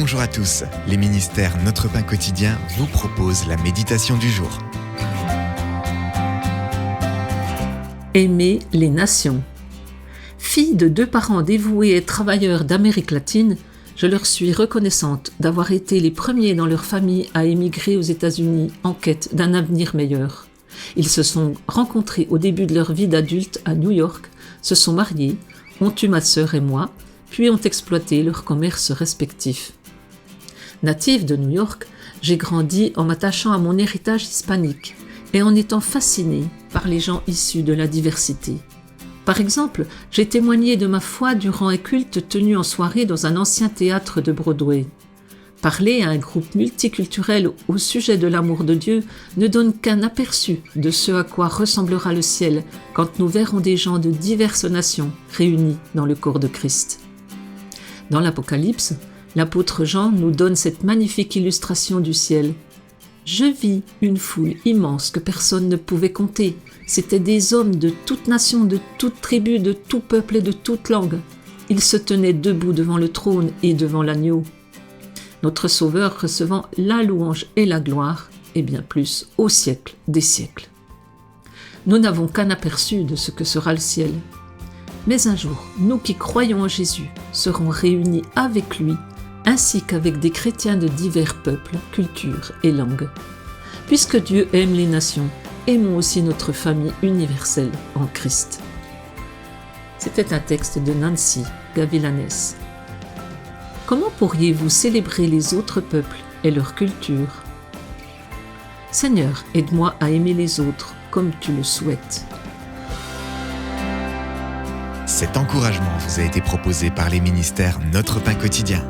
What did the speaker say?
Bonjour à tous, les ministères Notre Pain Quotidien vous proposent la méditation du jour. Aimer les nations. Fille de 2 parents dévoués et travailleurs d'Amérique latine, je leur suis reconnaissante d'avoir été les premiers dans leur famille à émigrer aux États-Unis en quête d'un avenir meilleur. Ils se sont rencontrés au début de leur vie d'adulte à New York, se sont mariés, ont eu ma sœur et moi, puis ont exploité leurs commerces respectifs. Native de New York, j'ai grandi en m'attachant à mon héritage hispanique et en étant fascinée par les gens issus de la diversité. Par exemple, j'ai témoigné de ma foi durant un culte tenu en soirée dans un ancien théâtre de Broadway. Parler à un groupe multiculturel au sujet de l'amour de Dieu ne donne qu'un aperçu de ce à quoi ressemblera le ciel quand nous verrons des gens de diverses nations réunis dans le corps de Christ. Dans l'Apocalypse, l'apôtre Jean nous donne cette magnifique illustration du ciel. Je vis une foule immense que personne ne pouvait compter. C'étaient des hommes de toute nation, de toute tribu, de tout peuple et de toute langue. Ils se tenaient debout devant le trône et devant l'agneau. Notre Sauveur recevant la louange et la gloire, et bien plus au siècle des siècles. Nous n'avons qu'un aperçu de ce que sera le ciel. Mais un jour, nous qui croyons en Jésus serons réunis avec lui, ainsi qu'avec des chrétiens de divers peuples, cultures et langues. Puisque Dieu aime les nations, aimons aussi notre famille universelle en Christ. C'était un texte de Nancy Gavilanes. Comment pourriez-vous célébrer les autres peuples et leur culture ? Seigneur, aide-moi à aimer les autres comme tu le souhaites. Cet encouragement vous a été proposé par les ministères Notre Pain Quotidien.